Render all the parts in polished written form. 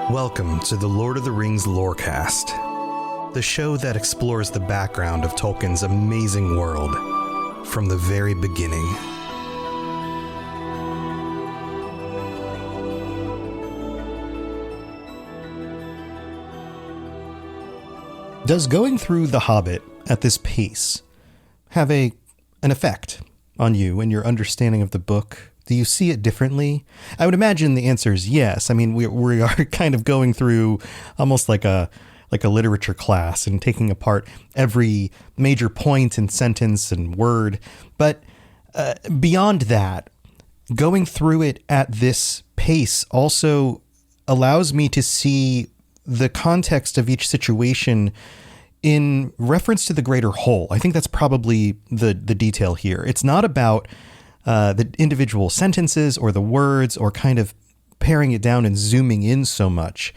Welcome to the Lord of the Rings Lorecast, the show that explores the background of Tolkien's amazing world from the very beginning. Does going through The Hobbit at this pace have an effect on you and your understanding of the book? Do you see it differently? I would imagine the answer is yes. I mean, we are kind of going through almost like a literature class and taking apart every major point and sentence and word. But beyond that, going through it at this pace also allows me to see the context of each situation in reference to the greater whole. I think that's probably the detail here. It's not about the individual sentences or the words or kind of paring it down and zooming in so much.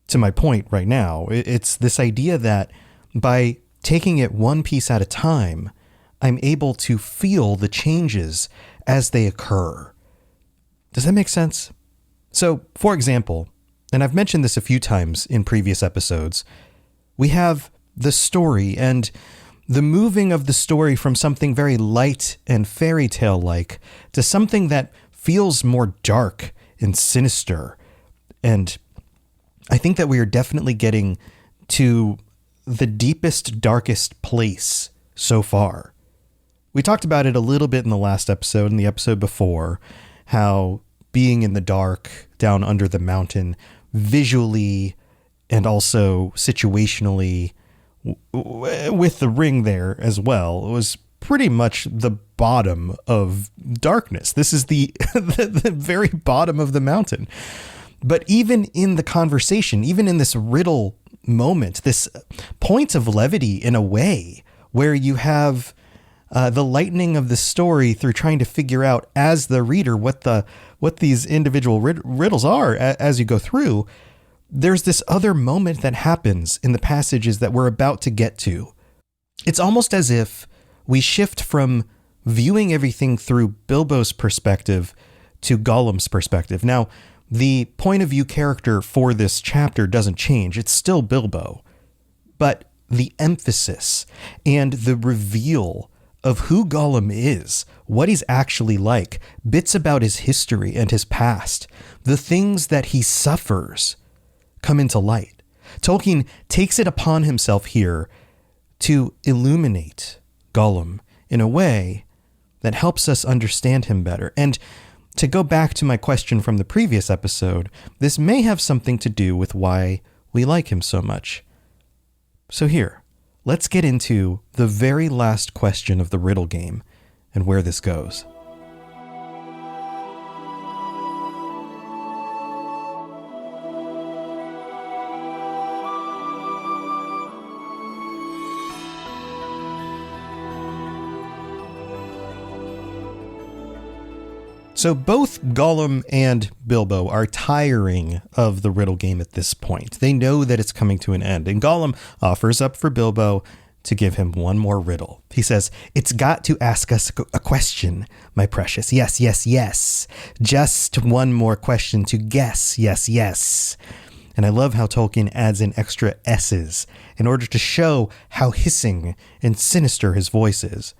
To my point right now, it's this idea that by taking it one piece at a time, I'm able to feel the changes as they occur. Does that make sense? So, for example, and I've mentioned this a few times in previous episodes, we have the story and the moving of the story from something very light and fairy tale-like to something that feels more dark and sinister. And I think that we are definitely getting to the deepest, darkest place so far. We talked about it a little bit in the last episode and the episode before, how being in the dark down under the mountain visually and also situationally with the ring there as well, it was pretty much the bottom of darkness. This is the very bottom of the mountain. But even in the conversation, even in this riddle moment, this point of levity in a way where you have the lightening of the story through trying to figure out as the reader what these individual riddles are as you go through, there's this other moment that happens in the passages that we're about to get to. It's almost as if we shift from viewing everything through Bilbo's perspective to Gollum's perspective. Now, the point of view character for this chapter doesn't change. It's still Bilbo. But the emphasis and the reveal of who Gollum is, what he's actually like, bits about his history and his past, the things that he suffers come into light. Tolkien takes it upon himself here to illuminate Gollum in a way that helps us understand him better. And to go back to my question from the previous episode, this may have something to do with why we like him so much. So here, let's get into the very last question of the riddle game and where this goes. So both Gollum and Bilbo are tiring of the riddle game at this point. They know that it's coming to an end, and Gollum offers up for Bilbo to give him one more riddle. He says, "It's got to ask us a question, my precious. Yes, yes, yes. Just one more question to guess. Yes, yes." And I love how Tolkien adds in extra S's in order to show how hissing and sinister his voice is.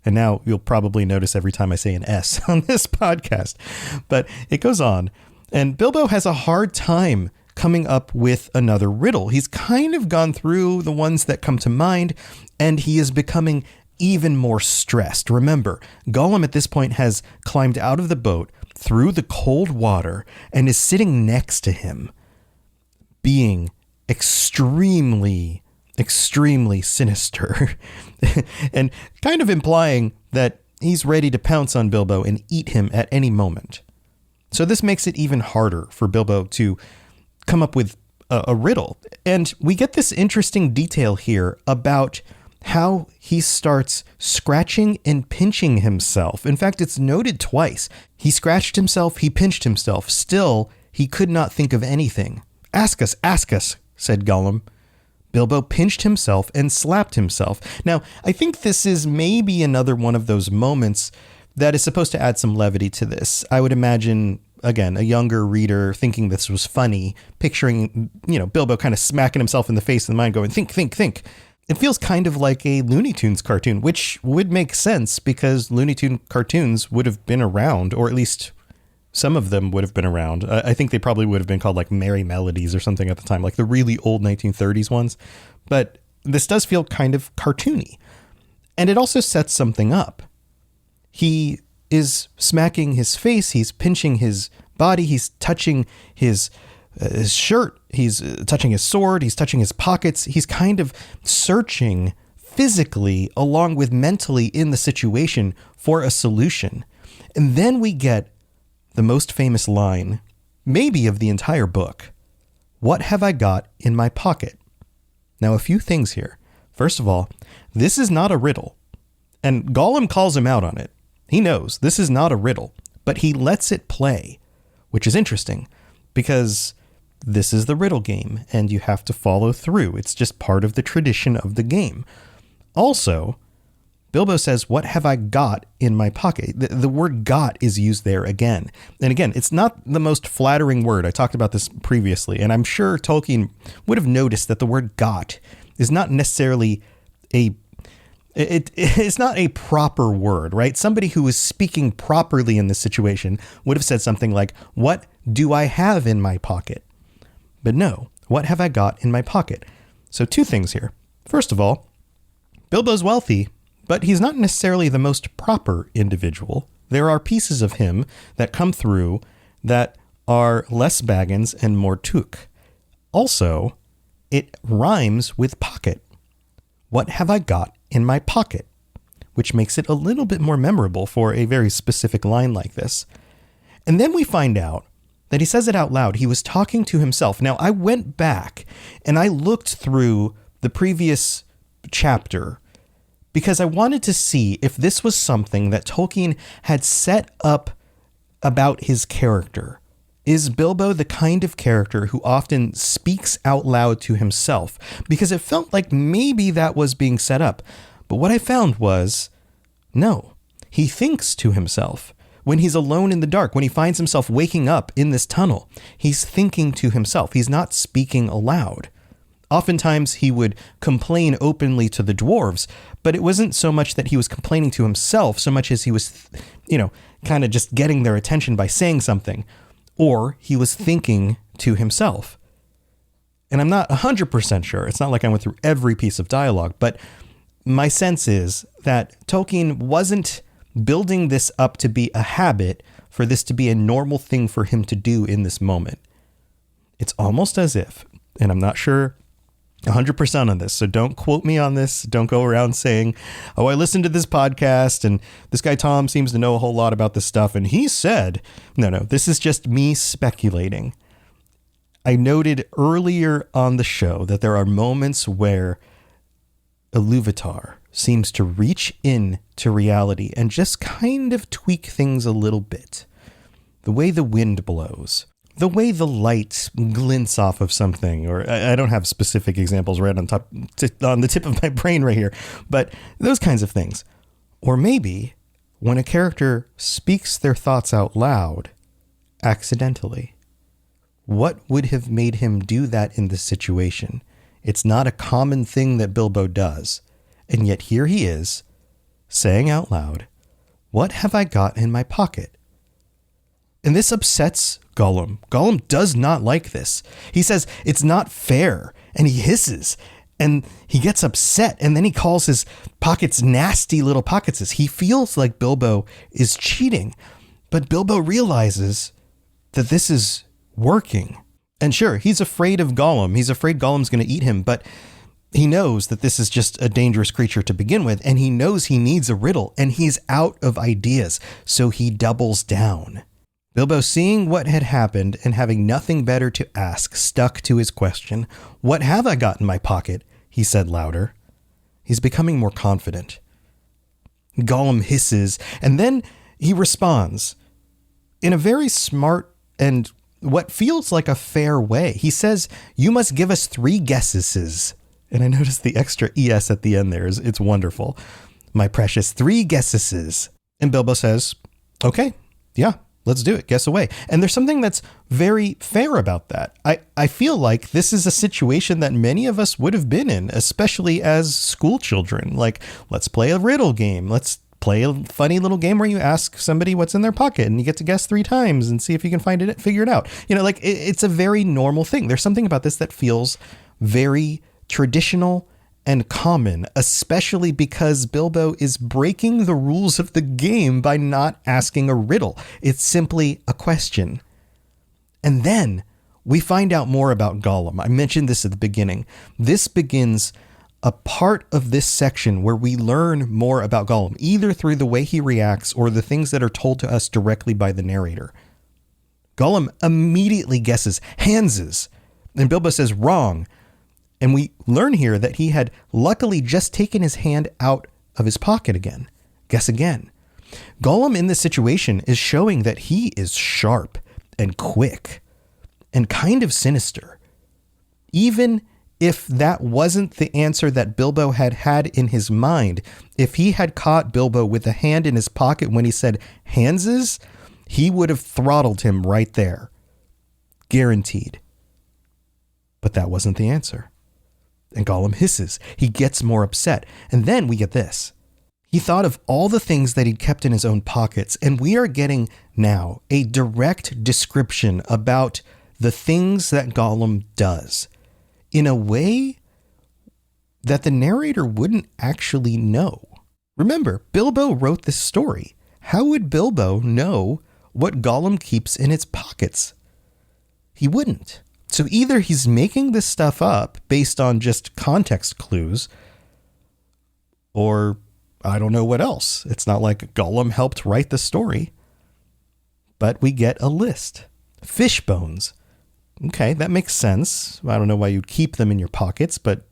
And now you'll probably notice every time I say an S on this podcast. But it goes on. And Bilbo has a hard time coming up with another riddle. He's kind of gone through the ones that come to mind, and he is becoming even more stressed. Remember, Gollum at this point has climbed out of the boat through the cold water and is sitting next to him, being extremely sinister and kind of implying that he's ready to pounce on Bilbo and eat him at any moment. So this makes it even harder for Bilbo to come up with a riddle. And we get this interesting detail here about how he starts scratching and pinching himself. In fact, it's noted twice. He scratched himself, he pinched himself. Still, he could not think of anything. Ask us, said Gollum. Bilbo pinched himself and slapped himself. Now, I think this is maybe another one of those moments that is supposed to add some levity to this. I would imagine again, a younger reader thinking this was funny, picturing, Bilbo kind of smacking himself in the face in the mind going, think, think, think. It feels kind of like a Looney Tunes cartoon, which would make sense because Looney Tune cartoons would have been around, or at least some of them would have been around. I think they probably would have been called like Merry Melodies or something at the time, like the really old 1930s ones. But this does feel kind of cartoony. And it also sets something up. He is smacking his face. He's pinching his body. He's touching his shirt. He's touching his sword. He's touching his pockets. He's kind of searching physically along with mentally in the situation for a solution. And then we get the most famous line, maybe of the entire book. What have I got in my pocket? Now, a few things here. First of all, this is not a riddle. And Gollum calls him out on it. He knows this is not a riddle, but he lets it play, which is interesting because this is the riddle game and you have to follow through. It's just part of the tradition of the game. Also, Bilbo says, what have I got in my pocket? The word got is used there again. And again, it's not the most flattering word. I talked about this previously, and I'm sure Tolkien would have noticed that the word got is not necessarily it's not a proper word, right? Somebody who is speaking properly in this situation would have said something like, what do I have in my pocket? But no, what have I got in my pocket? So two things here. First of all, Bilbo's wealthy, but he's not necessarily the most proper individual. There are pieces of him that come through that are less Baggins and more Took. Also, it rhymes with pocket. What have I got in my pocket? Which makes it a little bit more memorable for a very specific line like this. And then we find out that he says it out loud. He was talking to himself. Now, I went back and I looked through the previous chapter because I wanted to see if this was something that Tolkien had set up about his character. Is Bilbo the kind of character who often speaks out loud to himself? Because it felt like maybe that was being set up. But what I found was, no, he thinks to himself. When he's alone in the dark, when he finds himself waking up in this tunnel, he's thinking to himself. He's not speaking aloud. Oftentimes he would complain openly to the dwarves, but it wasn't so much that he was complaining to himself so much as he was, kind of just getting their attention by saying something, or he was thinking to himself. And I'm not 100% sure. It's not like I went through every piece of dialogue, but my sense is that Tolkien wasn't building this up to be a habit for this to be a normal thing for him to do in this moment. It's almost as if, and I'm not sure 100% on this, so don't quote me on this. Don't go around saying, oh, I listened to this podcast and this guy Tom seems to know a whole lot about this stuff and he said, no, this is just me speculating. I noted earlier on the show that there are moments where Iluvatar seems to reach in to reality and just kind of tweak things a little bit. The way the wind blows, the way the light glints off of something, or I don't have specific examples right on the tip of my brain right here, but those kinds of things. Or maybe when a character speaks their thoughts out loud accidentally. What would have made him do that in this situation? It's not a common thing that Bilbo does. And yet here he is, saying out loud, what have I got in my pocket? And this upsets Gollum. Gollum does not like this. He says, it's not fair. And he hisses. And he gets upset. And then he calls his pockets nasty little pockets. He feels like Bilbo is cheating. But Bilbo realizes that this is working. And sure, he's afraid of Gollum. He's afraid Gollum's going to eat him. But he knows that this is just a dangerous creature to begin with. And he knows he needs a riddle. And he's out of ideas. So he doubles down. Bilbo, seeing what had happened and having nothing better to ask, stuck to his question. What have I got in my pocket? He said louder. He's becoming more confident. Gollum hisses, and then he responds in a very smart and what feels like a fair way. He says, you must give us 3 guesses. And I noticed the extra ES at the end there. It's wonderful. My precious 3 guesses. And Bilbo says, okay, yeah. let's do it. Guess away. And there's something that's very fair about that. I feel like this is a situation that many of us would have been in, especially as school children. Like, let's play a riddle game. Let's play a funny little game where you ask somebody what's in their pocket and you get to guess 3 times and see if you can figure it out. Like it's a very normal thing. There's something about this that feels very traditional and common, especially because Bilbo is breaking the rules of the game by not asking a riddle. It's simply a question. And then we find out more about Gollum. I mentioned this at the beginning. This begins a part of this section where we learn more about Gollum, either through the way he reacts or the things that are told to us directly by the narrator. Gollum immediately guesses Hanses, and Bilbo says wrong. And we learn here that he had luckily just taken his hand out of his pocket again. Guess again. Gollum in this situation is showing that he is sharp and quick and kind of sinister. Even if that wasn't the answer that Bilbo had in his mind, if he had caught Bilbo with a hand in his pocket when he said Hanses, he would have throttled him right there. Guaranteed. But that wasn't the answer. And Gollum hisses. He gets more upset. And then we get this. He thought of all the things that he'd kept in his own pockets, and we are getting now a direct description about the things that Gollum does in a way that the narrator wouldn't actually know. Remember, Bilbo wrote this story. How would Bilbo know what Gollum keeps in his pockets? He wouldn't. So either he's making this stuff up based on just context clues, or I don't know what else. It's not like Gollum helped write the story. But we get a list. Fish bones. Okay, that makes sense. I don't know why you'd keep them in your pockets, but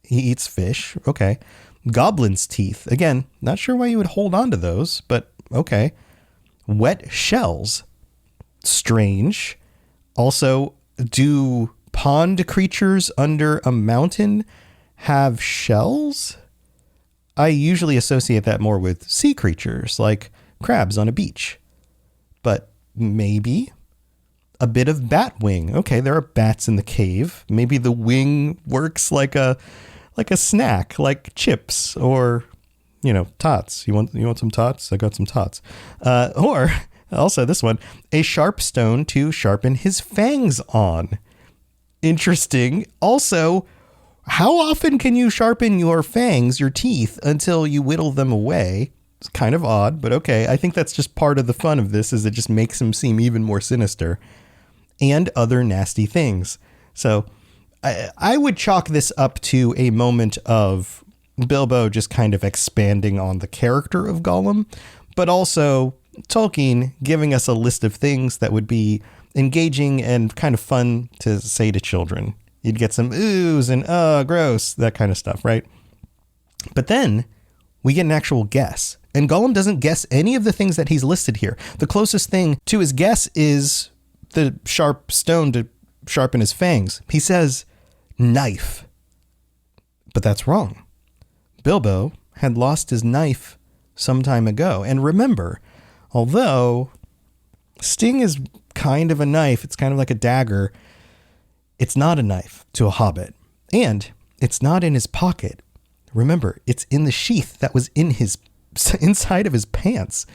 he eats fish. Okay. Goblin's teeth. Again, not sure why you would hold on to those, but okay. Wet shells. Strange. Also, do pond creatures under a mountain have shells? I usually associate that more with sea creatures, like crabs on a beach. But maybe a bit of bat wing. Okay, there are bats in the cave. Maybe the wing works like a snack, like chips or, tots. You want some tots? I got some tots. Or also this one, a sharp stone to sharpen his fangs on. Interesting. Also, how often can you sharpen your fangs, your teeth, until you whittle them away? It's kind of odd, but okay. I think that's just part of the fun of this, is it just makes him seem even more sinister. And other nasty things. So I would chalk this up to a moment of Bilbo just kind of expanding on the character of Gollum, but also Tolkien giving us a list of things that would be engaging and kind of fun to say to children. You'd get some oohs and gross, that kind of stuff, right? But then we get an actual guess. And Gollum doesn't guess any of the things that he's listed here. The closest thing to his guess is the sharp stone to sharpen his fangs. He says knife. But that's wrong. Bilbo had lost his knife some time ago. And remember, although Sting is kind of a knife, it's kind of like a dagger, it's not a knife to a hobbit. And it's not in his pocket. Remember, it's in the sheath that was in his inside of his pants.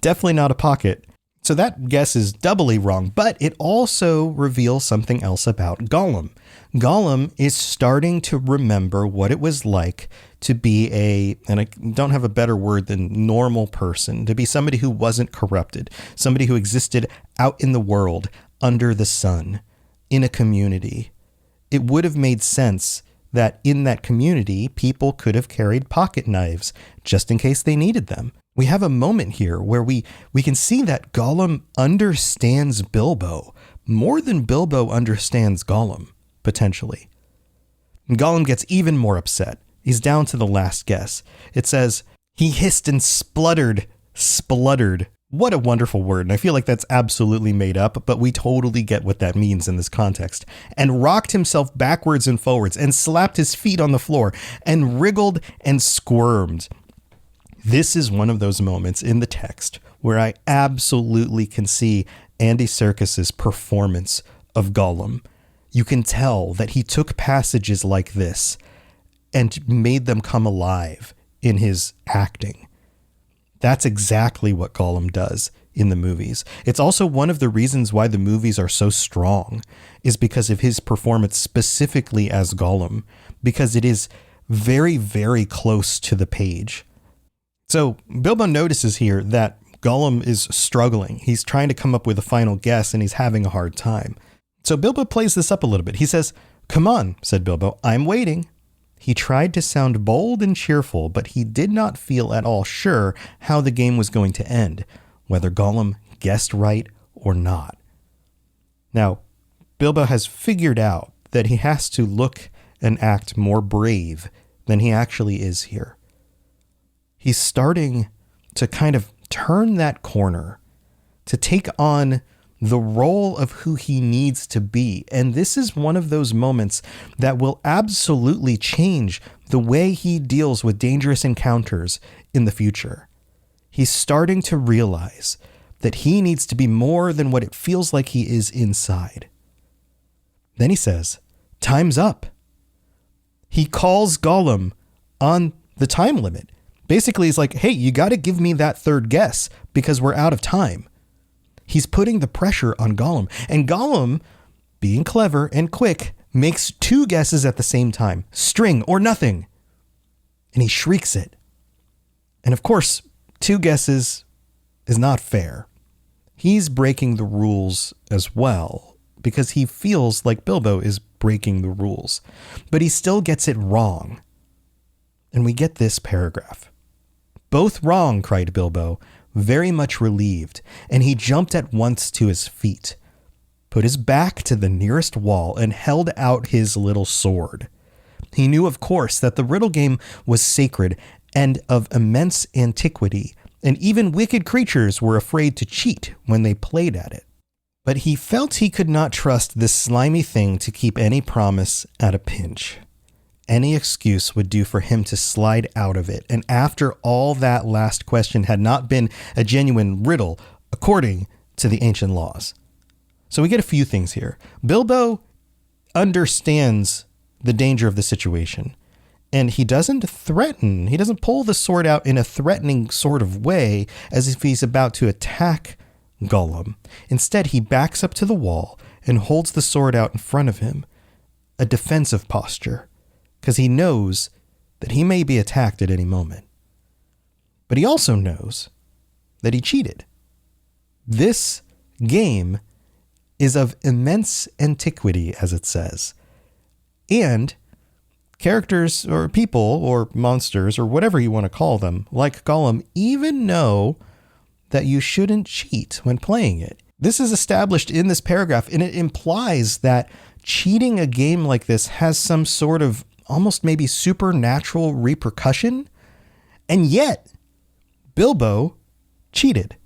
Definitely not a pocket. So that guess is doubly wrong, but it also reveals something else about Gollum. Gollum is starting to remember what it was like to be and I don't have a better word than normal person, to be somebody who wasn't corrupted, somebody who existed out in the world, under the sun, in a community. It would have made sense that in that community, people could have carried pocket knives just in case they needed them. We have a moment here where we can see that Gollum understands Bilbo more than Bilbo understands Gollum, potentially. And Gollum gets even more upset. He's down to the last guess. It says, he hissed and spluttered. What a wonderful word. And I feel like that's absolutely made up, but we totally get what that means in this context. And rocked himself backwards and forwards and slapped his feet on the floor and wriggled and squirmed. This is one of those moments in the text where I absolutely can see Andy Serkis's performance of Gollum. You can tell that he took passages like this and made them come alive in his acting. That's exactly what Gollum does in the movies. It's also one of the reasons why the movies are so strong, is because of his performance specifically as Gollum, because it is very, very close to the page. So Bilbo notices here that Gollum is struggling. He's trying to come up with a final guess and he's having a hard time. So Bilbo plays this up a little bit. He says, "Come on," said Bilbo, "I'm waiting." He tried to sound bold and cheerful, but he did not feel at all sure how the game was going to end, whether Gollum guessed right or not. Now, Bilbo has figured out that he has to look and act more brave than he actually is here. He's starting to kind of turn that corner, to take on the role of who he needs to be. And this is one of those moments that will absolutely change the way he deals with dangerous encounters in the future. He's starting to realize that he needs to be more than what it feels like he is inside. Then he says, "Time's up." He calls Gollum on the time limit. Basically, he's like, "Hey, you got to give me that third guess because we're out of time." He's putting the pressure on Gollum. And Gollum, being clever and quick, makes two guesses at the same time. String or nothing. And he shrieks it. And of course, two guesses is not fair. He's breaking the rules as well, because he feels like Bilbo is breaking the rules. But he still gets it wrong. And we get this paragraph. "Both wrong," cried Bilbo, very much relieved, and he jumped at once to his feet, put his back to the nearest wall, and held out his little sword. He knew, of course, that the riddle game was sacred and of immense antiquity, and even wicked creatures were afraid to cheat when they played at it. But he felt he could not trust this slimy thing to keep any promise at a pinch. Any excuse would do for him to slide out of it. And after all, that last question had not been a genuine riddle, according to the ancient laws. So we get a few things here. Bilbo understands the danger of the situation, and he doesn't threaten. He doesn't pull the sword out in a threatening sort of way as if he's about to attack Gollum. Instead, he backs up to the wall and holds the sword out in front of him, a defensive posture, because he knows that he may be attacked at any moment. But he also knows that he cheated. This game is of immense antiquity, as it says. And characters or people or monsters or whatever you want to call them, like Gollum, even know that you shouldn't cheat when playing it. This is established in this paragraph, and it implies that cheating a game like this has some sort of almost maybe supernatural repercussion. And yet, Bilbo cheated.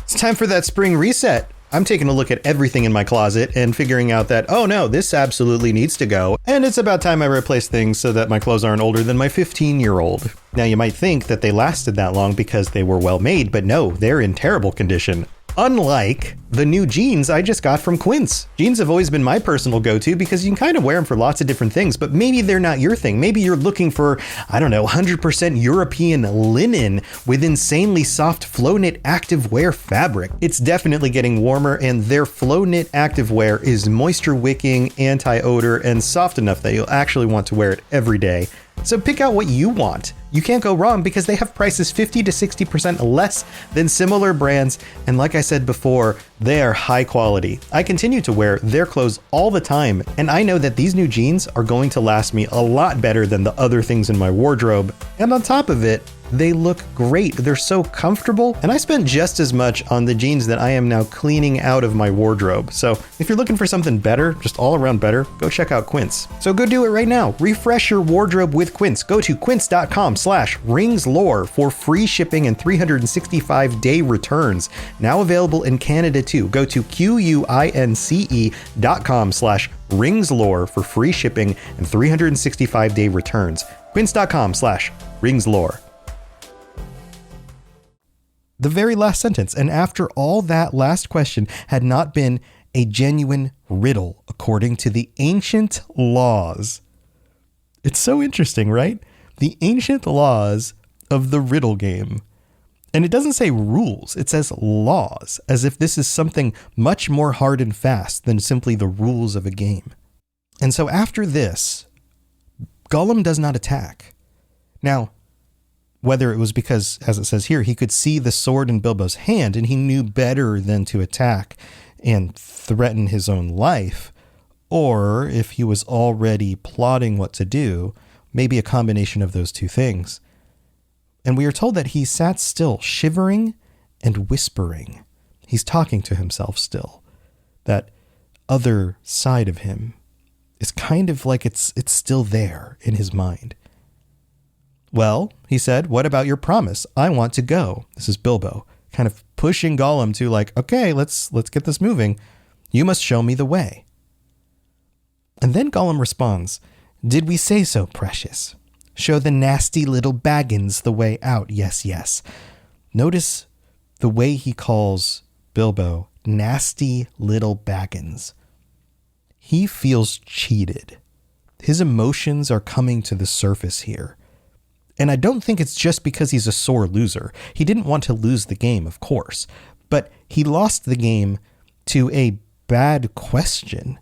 It's time for that spring reset. I'm taking a look at everything in my closet and figuring out that, oh no, this absolutely needs to go. And it's about time I replace things so that my clothes aren't older than my 15-year-old. Now you might think that they lasted that long because they were well made, but no, they're in terrible condition. Unlike the new jeans I just got from Quince. Jeans have always been my personal go-to because you can kind of wear them for lots of different things, but maybe they're not your thing. Maybe you're looking for, 100% European linen with insanely soft flow knit activewear fabric. It's definitely getting warmer, and their flow knit activewear is moisture wicking, anti-odor, and soft enough that you'll actually want to wear it every day. So pick out what you want. You can't go wrong because they have prices 50 to 60% less than similar brands. And like I said before, they are high quality. I continue to wear their clothes all the time, and I know that these new jeans are going to last me a lot better than the other things in my wardrobe. And on top of it, they look great. They're so comfortable, and I spent just as much on the jeans that I am now cleaning out of my wardrobe. So if you're looking for something better, just all around better, go check out Quince. So go do it right now. Refresh your wardrobe with Quince. Go to quince.com/ringslore for free shipping and 365-day returns. Now available in Canada too. Go to quince.com/ringslore for free shipping and 365-day returns. Quince.com/ringslore. The very last sentence. And after all, that last question had not been a genuine riddle according to the ancient laws. It's so interesting, right? The ancient laws of the riddle game. And it doesn't say rules, it says laws, as if this is something much more hard and fast than simply the rules of a game. And so after this, Gollum does not attack. Now, whether it was because, as it says here, he could see the sword in Bilbo's hand and he knew better than to attack and threaten his own life, or if he was already plotting what to do, maybe a combination of those two things. And we are told that he sat still, shivering and whispering. He's talking to himself still. That other side of him is kind of like it's still there in his mind. Well, he said, what about your promise? I want to go. This is Bilbo, kind of pushing Gollum to like, okay, let's get this moving. You must show me the way. And then Gollum responds, did we say so, precious? Show the nasty little Baggins the way out, yes, yes. Notice the way he calls Bilbo nasty little Baggins. He feels cheated. His emotions are coming to the surface here. And I don't think it's just because he's a sore loser. He didn't want to lose the game, of course, but he lost the game to a bad question.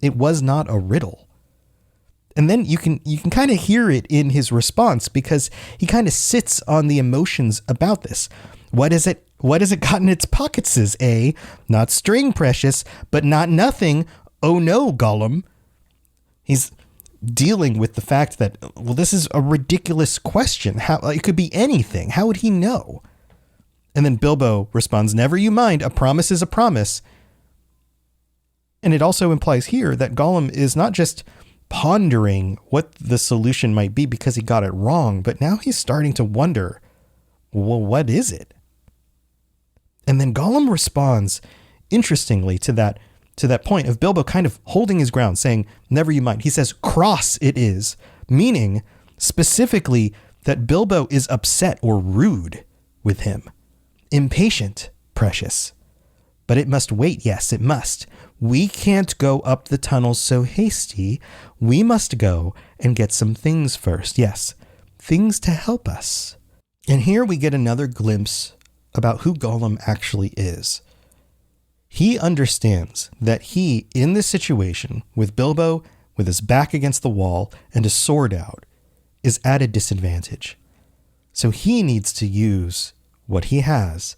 It was not a riddle. And then you can kind of hear it in his response because he kind of sits on the emotions about this. What is it? What has it got in its pockets, eh? Not string, precious, but not nothing. Oh no, Gollum. He's dealing with the fact that, well, this is a ridiculous question. How it could be anything. How would he know? And then Bilbo responds, never you mind. A promise is a promise. And it also implies here that Gollum is not just pondering what the solution might be because he got it wrong, but now he's starting to wonder, well, what is it? And then Gollum responds, interestingly, to that point of Bilbo kind of holding his ground, saying, never you mind. He says, cross it is, meaning specifically that Bilbo is upset or rude with him. Impatient, precious. But it must wait, yes, it must. We can't go up the tunnel so hasty. We must go and get some things first. Yes, things to help us. And here we get another glimpse about who Gollum actually is. He understands that he, in this situation, with Bilbo with his back against the wall and his sword out, is at a disadvantage. So he needs to use what he has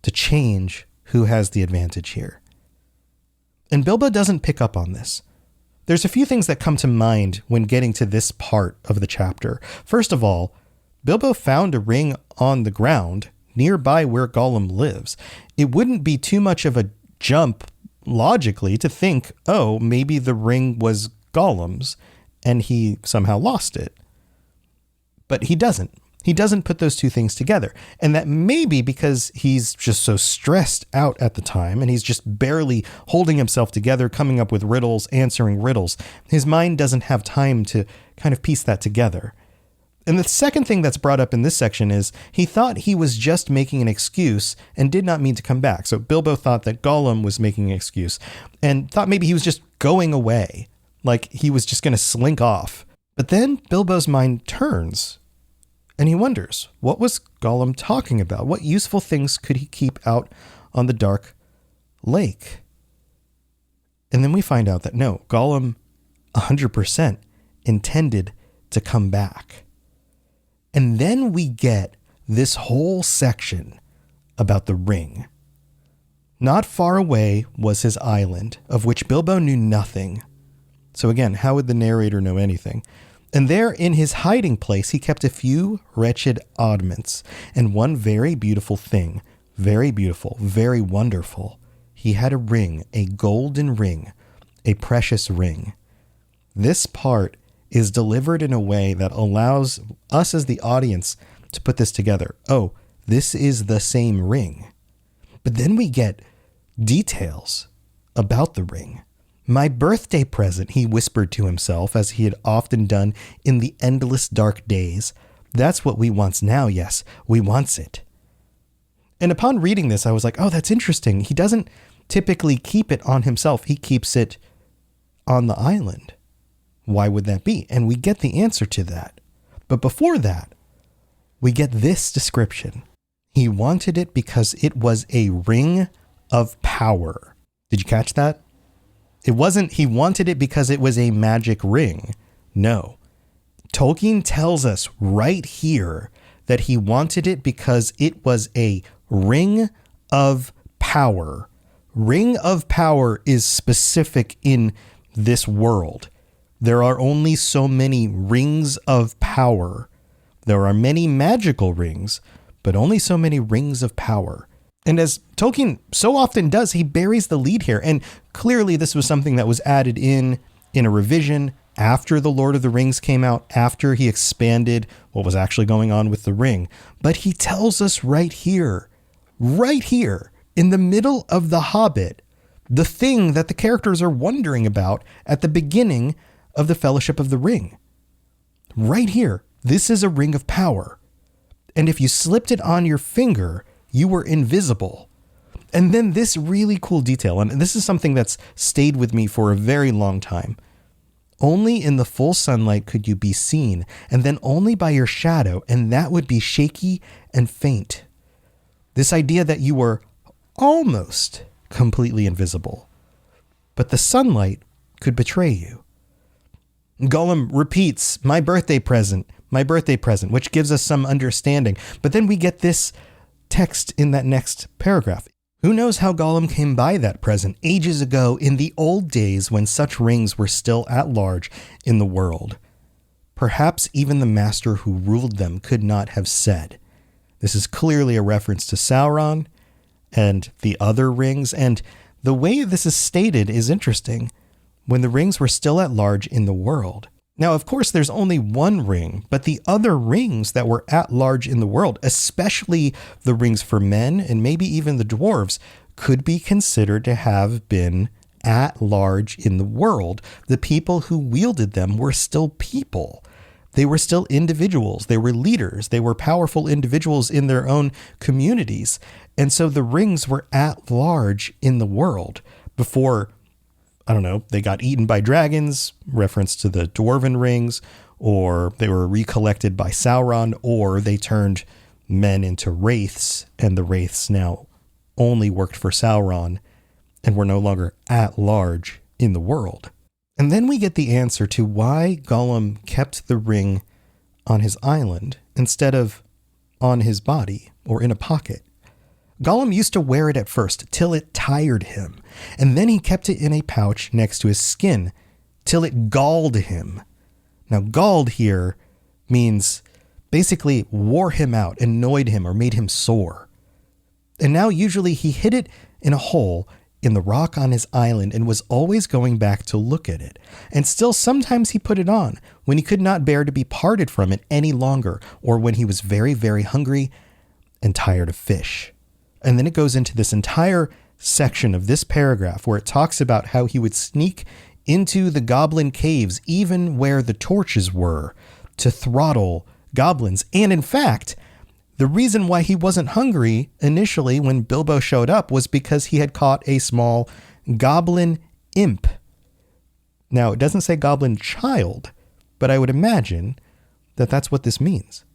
to change who has the advantage here. And Bilbo doesn't pick up on this. There's a few things that come to mind when getting to this part of the chapter. First of all, Bilbo found a ring on the ground nearby where Gollum lives. It wouldn't be too much of a jump logically to think, oh, maybe the ring was Gollum's and he somehow lost it. But he doesn't. He doesn't put those two things together. And that may be because he's just so stressed out at the time and he's just barely holding himself together, coming up with riddles, answering riddles. His mind doesn't have time to kind of piece that together. And the second thing that's brought up in this section is he thought he was just making an excuse and did not mean to come back. So Bilbo thought that Gollum was making an excuse and thought maybe he was just going away, like he was just going to slink off. But then Bilbo's mind turns and he wonders, what was Gollum talking about? What useful things could he keep out on the dark lake? And then we find out that no, Gollum 100% intended to come back. And then we get this whole section about the ring. Not far away was his island, of which Bilbo knew nothing. So again, how would the narrator know anything? And there in his hiding place, he kept a few wretched oddments and one very beautiful thing, very beautiful, very wonderful. He had a ring, a golden ring, a precious ring. This part is delivered in a way that allows us as the audience to put this together. Oh, this is the same ring. But then we get details about the ring. My birthday present, he whispered to himself, as he had often done in the endless dark days. That's what we wants now, yes, we wants it. And upon reading this, I was like, oh, that's interesting. He doesn't typically keep it on himself. He keeps it on the island. Why would that be? And we get the answer to that. But before that, we get this description. He wanted it because it was a ring of power. Did you catch that? It wasn't he wanted it because it was a magic ring. No. Tolkien tells us right here that he wanted it because it was a ring of power. Ring of power is specific in this world. There are only so many rings of power. There are many magical rings, but only so many rings of power. And as Tolkien so often does, he buries the lead here. And clearly this was something that was added in a revision after The Lord of the Rings came out, after he expanded what was actually going on with the ring. But he tells us right here, in the middle of The Hobbit, the thing that the characters are wondering about at the beginning of the Fellowship of the Ring. Right here, this is a ring of power. And if you slipped it on your finger, you were invisible. And then this really cool detail, and this is something that's stayed with me for a very long time. Only in the full sunlight could you be seen, and then only by your shadow, and that would be shaky and faint. This idea that you were almost completely invisible, but the sunlight could betray you. Gollum repeats, my birthday present, which gives us some understanding. But then we get this text in that next paragraph. Who knows how Gollum came by that present ages ago in the old days when such rings were still at large in the world. Perhaps even the master who ruled them could not have said. This is clearly a reference to Sauron and the other rings, and the way this is stated is interesting. When the rings were still at large in the world. Now, of course, there's only one ring, but the other rings that were at large in the world, especially the rings for men and maybe even the dwarves, could be considered to have been at large in the world. The people who wielded them were still people. They were still individuals. They were leaders. They were powerful individuals in their own communities. And so the rings were at large in the world before, I don't know, they got eaten by dragons, reference to the dwarven rings, or they were recollected by Sauron, or they turned men into wraiths, and the wraiths now only worked for Sauron and were no longer at large in the world. And then we get the answer to why Gollum kept the ring on his island instead of on his body or in a pocket. Gollum used to wear it at first till it tired him, and then he kept it in a pouch next to his skin till it galled him. Now, galled here means basically wore him out, annoyed him, or made him sore. And now usually he hid it in a hole in the rock on his island and was always going back to look at it. And still sometimes he put it on when he could not bear to be parted from it any longer, or when he was very, very hungry and tired of fish. And then it goes into this entire section of this paragraph where it talks about how he would sneak into the goblin caves, even where the torches were, to throttle goblins. And in fact, the reason why he wasn't hungry initially when Bilbo showed up was because he had caught a small goblin imp. Now, it doesn't say goblin child, but I would imagine that that's what this means.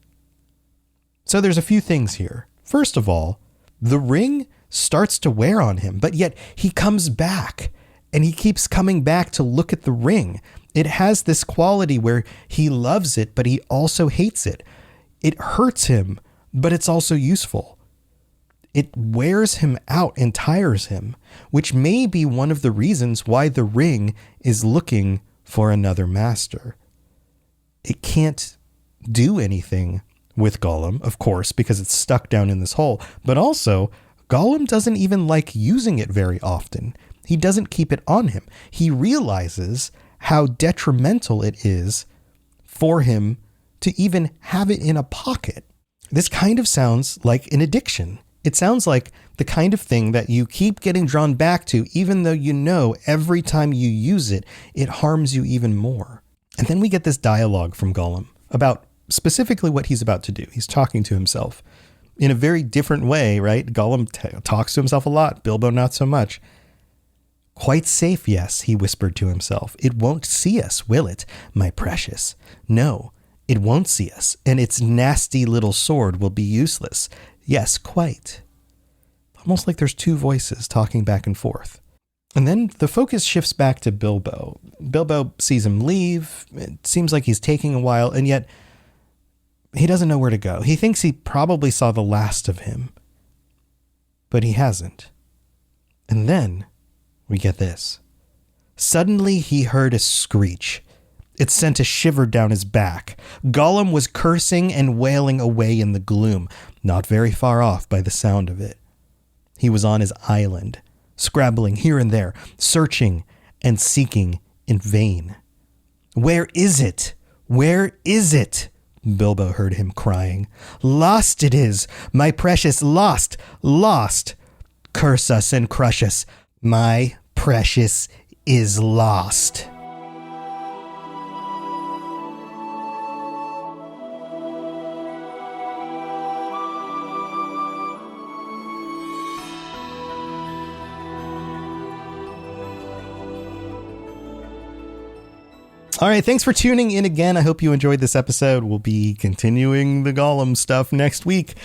So there's a few things here. First of all, the ring starts to wear on him, but yet he comes back and he keeps coming back to look at the ring. It has this quality where he loves it, but he also hates it. It hurts him, but it's also useful. It wears him out and tires him, which may be one of the reasons why the ring is looking for another master. It can't do anything with Gollum, of course, because it's stuck down in this hole, but also Gollum doesn't even like using it very often. He doesn't keep it on him. He realizes how detrimental it is for him to even have it in a pocket. This kind of sounds like an addiction. It sounds like the kind of thing that you keep getting drawn back to, even though you know every time you use it, it harms you even more. And then we get this dialogue from Gollum about specifically what he's about to do. He's talking to himself. in a very different way, right? Gollum talks to himself a lot, Bilbo not so much. Quite safe, yes, he whispered to himself. It won't see us, will it, my precious? No, it won't see us, and its nasty little sword will be useless. Yes, quite. Almost like there's two voices talking back and forth. And then the focus shifts back to Bilbo. Bilbo sees him leave. It seems like he's taking a while, and yet he doesn't know where to go. He thinks he probably saw the last of him, but he hasn't. And then we get this. Suddenly he heard a screech. It sent a shiver down his back. Gollum was cursing and wailing away in the gloom, not very far off by the sound of it. He was on his island, scrabbling here and there, searching and seeking in vain. Where is it? Where is it? Bilbo heard him crying. Lost it is, my precious, lost, lost. Curse us and crush us. My precious is lost. All right, thanks for tuning in again. I hope you enjoyed this episode. We'll be continuing the Gollum stuff next week,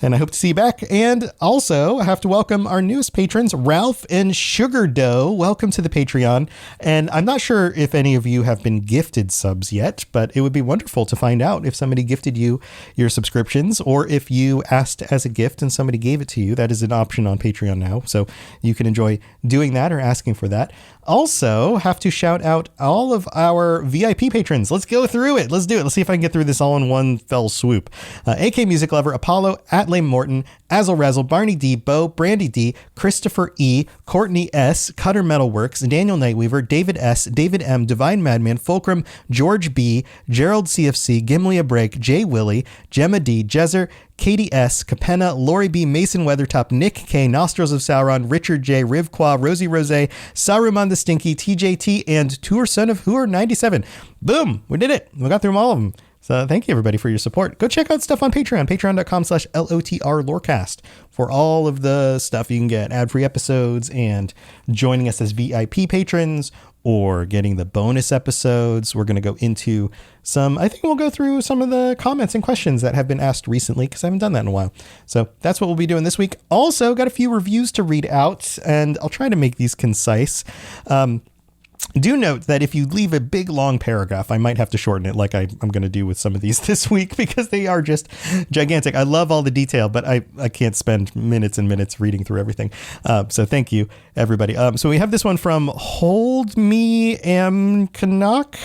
and I hope to see you back. And also, I have to welcome our newest patrons, Ralph and Sugar Dough. Welcome to the Patreon. And I'm not sure if any of you have been gifted subs yet, but it would be wonderful to find out if somebody gifted you your subscriptions, or if you asked as a gift and somebody gave it to you. That is an option on Patreon now, so you can enjoy doing that or asking for that. Also, have to shout out all of our VIP patrons. Let's go through it. Let's do it. Let's see if I can get through this all in one fell swoop. AK Music Lover, Apollo, Atlame Morton, Azzle Razzle, Barney D, Bo, Brandy D, Christopher E, Courtney S, Cutter Metalworks, Daniel Nightweaver, David S, David M, Divine Madman, Fulcrum, George B, Gerald CFC, Gimli a Break, Jay Willie, Gemma D, Jezer, Katie S, Capenna, Lori B, Mason Weathertop, Nick K, Nostrils of Sauron, Richard J, Rivqua, Rosie Rose, Saruman the Stinky, TJT, and Tour Son of Hoor 97. Boom! We did it. We got through all of them. So thank you everybody for your support. Go check out stuff on Patreon, patreon.com/LOTR Lorecast for all of the stuff you can get, ad-free episodes and joining us as VIP patrons or getting the bonus episodes. We're going to go into I think we'll go through some of the comments and questions that have been asked recently because I haven't done that in a while. So that's what we'll be doing this week. Also got a few reviews to read out, and I'll try to make these concise. Do note that if you leave a big long paragraph, I might have to shorten it like I'm going to do with some of these this week because they are just gigantic. I love all the detail, but I can't spend minutes and minutes reading through everything. So thank you, everybody. So we have this one from Hold Me Am Canuck.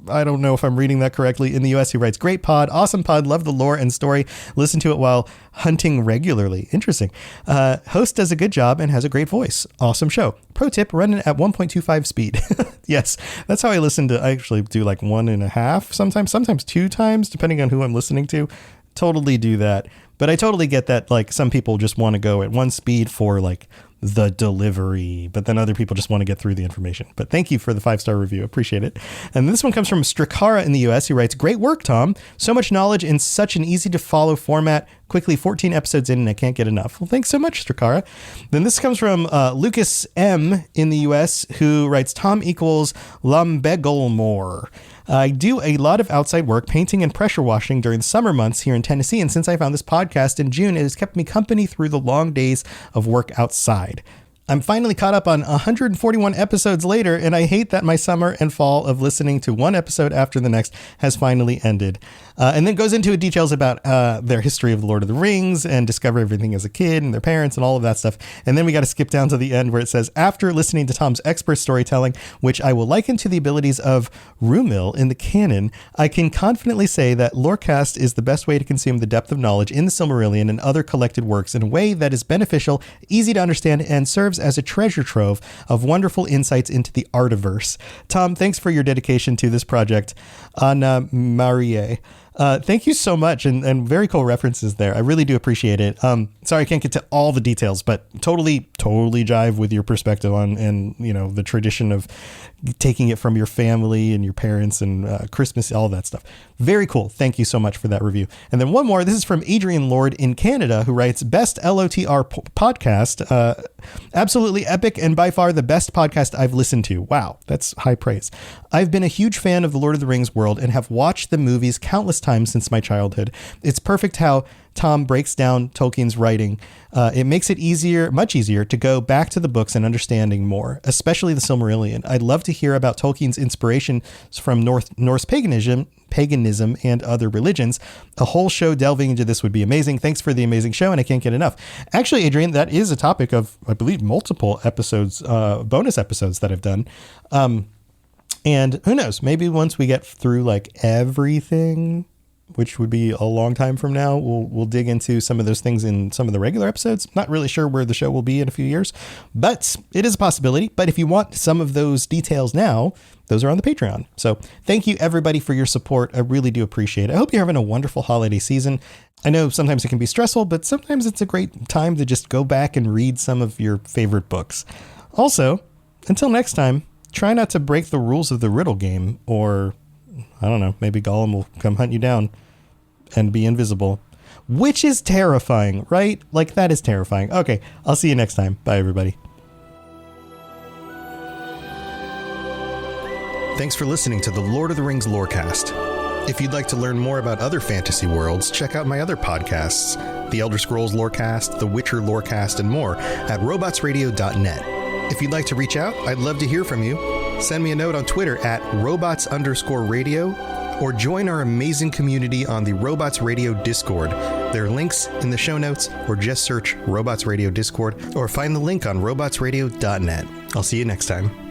I don't know if I'm reading that correctly. In the US, he writes, great pod, awesome pod, love the lore and story, listen to it while hunting regularly. Interesting. Host does a good job and has a great voice. Awesome show. Pro tip, run it at 1.25 speed. Yes, that's how I listen to. I actually do like 1.5, sometimes 2 times, depending on who I'm listening to. Totally do that. But I totally get that, like, some people just want to go at 1 speed for like the delivery, but then other people just want to get through the information. But thank you for the 5-star review. Appreciate it. And this one comes from Strikara in the US. He writes, great work, Tom. So much knowledge in such an easy to follow format. Quickly 14 eepisodes in and I can't get enough. Well, thanks so much, Strikara. Then this comes from Lucas M in the US, who writes, Tom equals Lumbegolmore. I do a lot of outside work, painting and pressure washing during the summer months here in Tennessee. And since I found this podcast in June, it has kept me company through the long days of work outside. I'm finally caught up on 141 episodes later, and I hate that my summer and fall of listening to one episode after the next has finally ended. And then goes into details about their history of the Lord of the Rings and discover everything as a kid and their parents and all of that stuff. And then we got to skip down to the end where it says, after listening to Tom's expert storytelling, which I will liken to the abilities of Rumil in the canon, I can confidently say that Lorecast is the best way to consume the depth of knowledge in the Silmarillion and other collected works in a way that is beneficial, easy to understand, and serves as a treasure trove of wonderful insights into the artiverse. Tom, thanks for your dedication to this project. Anna Marie. Thank you so much. And very cool references there. I really do appreciate it. Sorry, I can't get to all the details, but totally jive with your perspective on, and, you know, the tradition of taking it from your family and your parents and Christmas, all that stuff. Very cool. Thank you so much for that review. And then one more. This is from Adrian Lord in Canada, who writes, best LOTR podcast. Absolutely epic and by far the best podcast I've listened to. Wow, that's high praise. I've been a huge fan of the Lord of the Rings world and have watched the movies countless times since my childhood. It's perfect how Tom breaks down Tolkien's writing. It makes it much easier to go back to the books and understanding more, especially the Silmarillion. I'd love to hear about Tolkien's inspiration from Norse paganism and other religions. A whole show delving into this would be amazing. Thanks for the amazing show, and I can't get enough. Actually, Adrian, that is a topic of, I believe, multiple episodes, bonus episodes that I've done. And who knows, maybe once we get through like everything, which would be a long time from now, we'll dig into some of those things in some of the regular episodes. Not really sure where the show will be in a few years, but it is a possibility. But if you want some of those details now, those are on the Patreon. So thank you everybody for your support. I really do appreciate it. I hope you're having a wonderful holiday season. I know sometimes it can be stressful, but sometimes it's a great time to just go back and read some of your favorite books. Also, until next time, try not to break the rules of the riddle game, or I don't know, maybe Gollum will come hunt you down and be invisible, which is terrifying, right? Like, that is terrifying. Okay, I'll see you next time. Bye, everybody. Thanks for listening to the Lord of the Rings Lorecast. If you'd like to learn more about other fantasy worlds, check out my other podcasts, The Elder Scrolls Lorecast, The Witcher Lorecast, and more at robotsradio.net. If you'd like to reach out, I'd love to hear from you. Send me a note on Twitter at robots_radio, or join our amazing community on the Robots Radio Discord. There are links in the show notes, or just search Robots Radio Discord, or find the link on robotsradio.net. I'll see you next time.